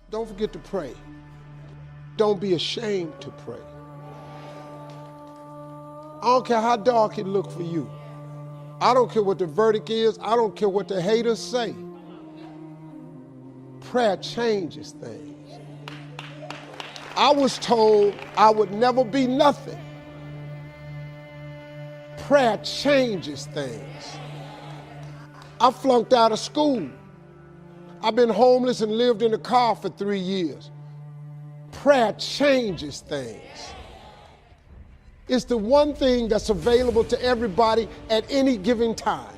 Don't forget to pray. Don't be ashamed to pray. I don't care how dark it looks for you. I don't care what the verdict is. I don't care what the haters say. Prayer changes things. I was told I would never be nothing. Prayer changes things. I flunked out of school. I've been homeless and lived in a car for 3 years. Prayer changes things. It's the one thing that's available to everybody at any given time.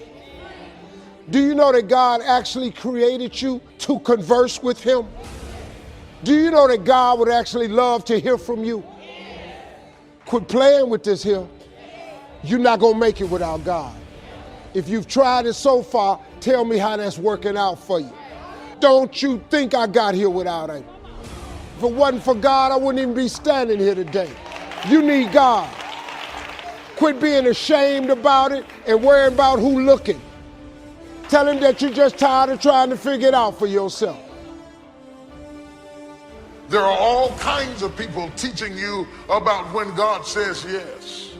Do you know that God actually created you to converse with him? Do you know that God would actually love to hear from you? Quit playing with this here. You're not going to make it without God. If you've tried it so far, tell me how that's working out for you. Don't you think I got here without him? If it wasn't for God, I wouldn't even be standing here today. You need God. Quit being ashamed about it and worrying about who looking. Tell him that you're just tired of trying to figure it out for yourself. There are all kinds of people teaching you about when God says yes.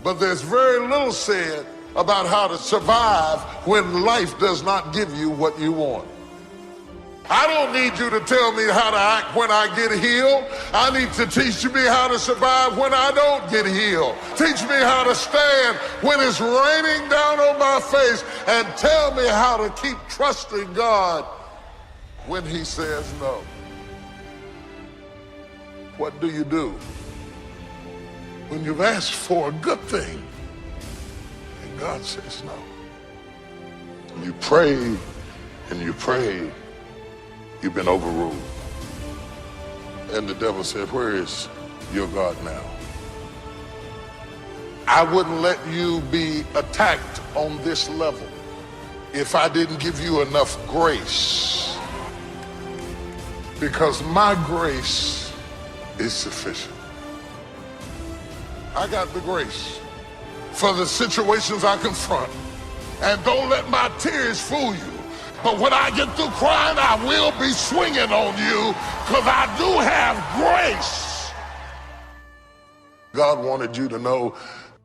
But there's very little said about how to survive when life does not give you what you want. I don't need you to tell me how to act when I get healed. I need to teach me how to survive when I don't get healed. Teach me how to stand when it's raining down on my face, and tell me how to keep trusting God when he says no. What do you do when you've asked for a good thing and God says no? And you pray and you pray. You've been overruled. And the devil said, where is your God now? I wouldn't let you be attacked on this level if I didn't give you enough grace. Because my grace is sufficient. I got the grace for the situations I confront. And don't let my tears fool you. But when I get through crying, I will be swinging on you, because I do have grace. God wanted you to know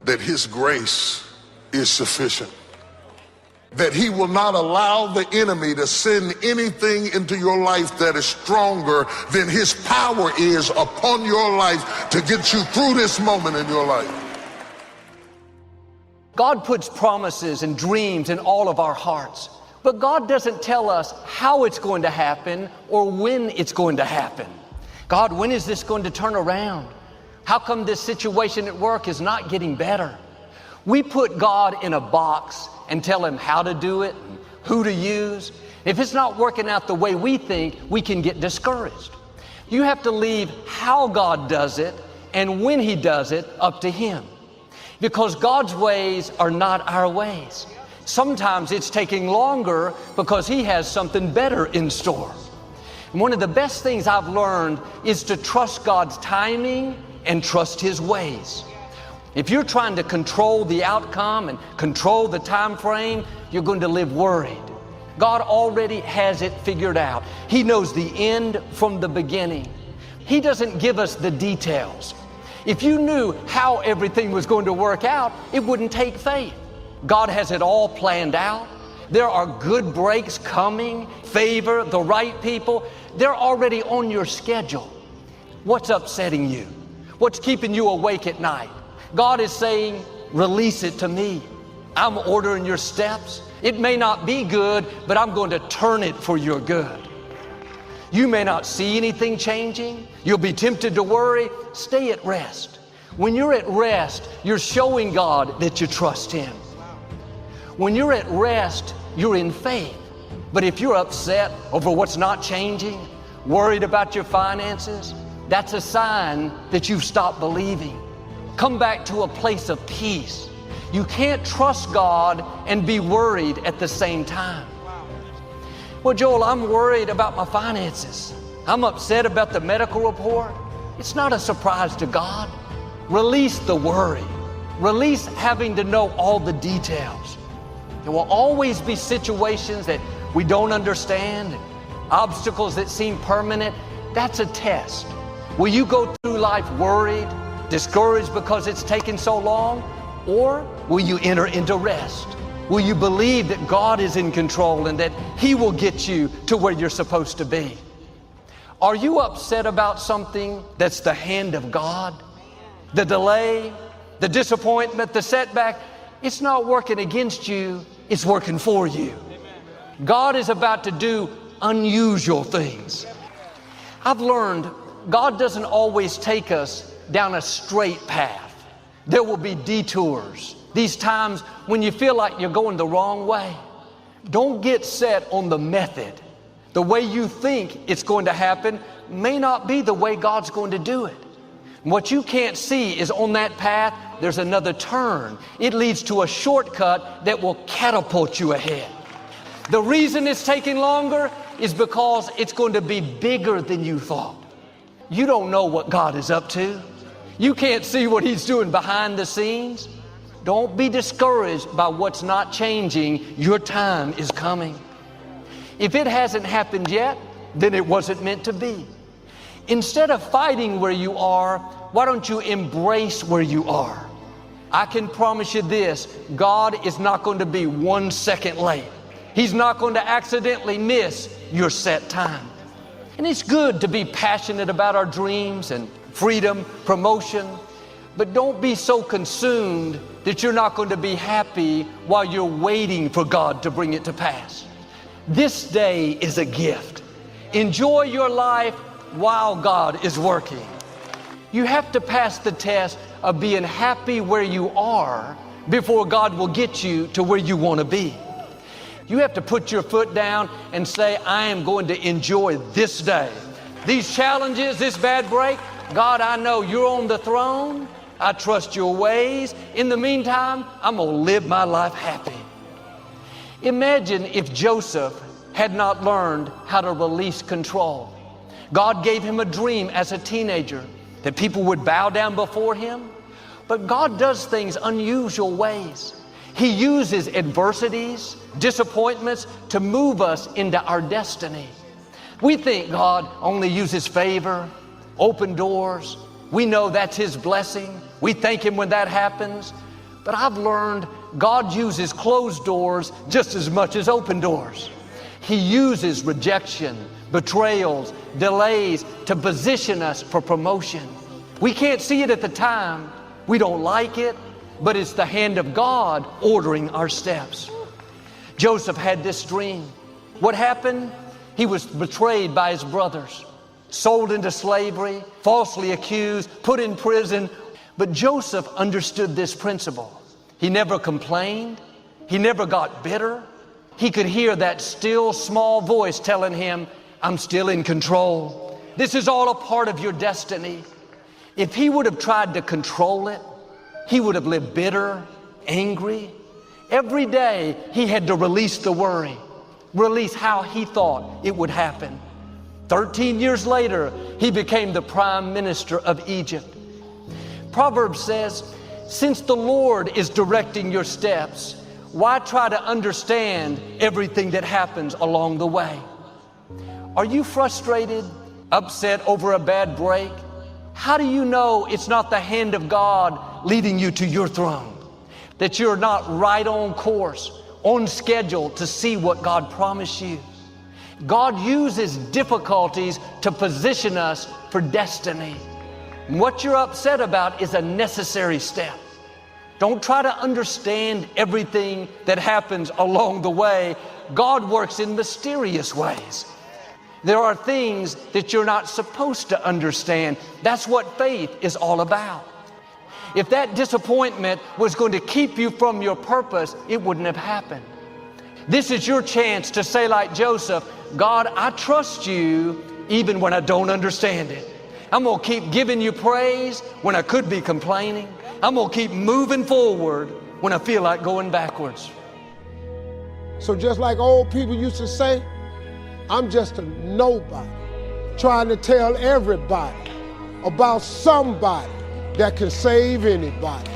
that his grace is sufficient. That he will not allow the enemy to send anything into your life that is stronger than his power is upon your life to get you through this moment in your life. God puts promises and dreams in all of our hearts. But God doesn't tell us how it's going to happen or when it's going to happen. God, when is this going to turn around? How come this situation at work is not getting better? We put God in a box and tell him how to do it, and who to use. If it's not working out the way we think, we can get discouraged. You have to leave how God does it and when he does it up to him. Because God's ways are not our ways. Sometimes it's taking longer because he has something better in store. And one of the best things I've learned is to trust God's timing and trust his ways. If you're trying to control the outcome and control the time frame, you're going to live worried. God already has it figured out. He knows the end from the beginning. He doesn't give us the details. If you knew how everything was going to work out, it wouldn't take faith. God has it all planned out. There are good breaks coming, favor, the right people. They're already on your schedule. What's upsetting you? What's keeping you awake at night? God is saying, release it to me. I'm ordering your steps. It may not be good, but I'm going to turn it for your good. You may not see anything changing. You'll be tempted to worry. Stay at rest. When you're at rest, you're showing God that you trust him. When you're at rest, you're in faith. But if you're upset over what's not changing, worried about your finances, that's a sign that you've stopped believing. Come back to a place of peace. You can't trust God and be worried at the same time. Well, Joel, I'm worried about my finances. I'm upset about the medical report. It's not a surprise to God. Release the worry. Release having to know all the details. There will always be situations that we don't understand. obstacles that seem permanent, that's a test. Will you go through life worried, discouraged because it's taken so long? Or will you enter into rest? Will you believe that God is in control and that He will get you to where you're supposed to be? Are you upset about something that's the hand of God? The delay, the disappointment, the setback, it's not working against you, it's working for you. God is about to do unusual things. I've learned God doesn't always take us down a straight path. There will be detours, these times when you feel like you're going the wrong way. Don't get set on the method. The way you think it's going to happen may not be the way God's going to do it. What you can't see is on that path, there's another turn. It leads to a shortcut that will catapult you ahead. The reason it's taking longer is because it's going to be bigger than you thought. You don't know what God is up to. You can't see what He's doing behind the scenes. Don't be discouraged by what's not changing. Your time is coming. If it hasn't happened yet, then it wasn't meant to be. Instead of fighting where you are, why don't you embrace where you are? I can promise you this, God is not going to be 1 second late. He's not going to accidentally miss your set time. And it's good to be passionate about our dreams and freedom, promotion, but don't be so consumed that you're not going to be happy while you're waiting for God to bring it to pass. This day is a gift. Enjoy your life while God is working. You have to pass the test of being happy where you are before God will get you to where you want to be. You have to put your foot down and say, I am going to enjoy this day. These challenges, this bad break, God, I know you're on the throne. I trust your ways. In the meantime, I'm going to live my life happy. Imagine if Joseph had not learned how to release control. God gave him a dream as a teenager that people would bow down before him. But God does things unusual ways. He uses adversities, disappointments to move us into our destiny. We think God only uses favor, open doors. We know that's His blessing. We thank Him when that happens. But I've learned God uses closed doors just as much as open doors. He uses rejection, betrayals, delays to position us for promotion. We can't see it at the time. We don't like it, but it's the hand of God ordering our steps. Joseph had this dream. What happened? He was betrayed by his brothers, sold into slavery, falsely accused, put in prison. But Joseph understood this principle. He never complained. He never got bitter. He could hear that still small voice telling him, I'm still in control. This is all a part of your destiny. If he would have tried to control it, he would have lived bitter, angry. Every day he had to release the worry, release how he thought it would happen. 13 years later, he became the prime minister of Egypt. Proverbs says, since the Lord is directing your steps, why try to understand everything that happens along the way? Are you frustrated, upset over a bad break? How do you know it's not the hand of God leading you to your throne? That you're not right on course, on schedule to see what God promised you? God uses difficulties to position us for destiny. And what you're upset about is a necessary step. Don't try to understand everything that happens along the way. God works in mysterious ways. There are things that you're not supposed to understand. That's what faith is all about. If that disappointment was going to keep you from your purpose, it wouldn't have happened. This is your chance to say like Joseph, God, I trust you even when I don't understand it. I'm going to keep giving you praise when I could be complaining. I'm going to keep moving forward when I feel like going backwards. So just like old people used to say, I'm just a nobody trying to tell everybody about somebody that can save anybody.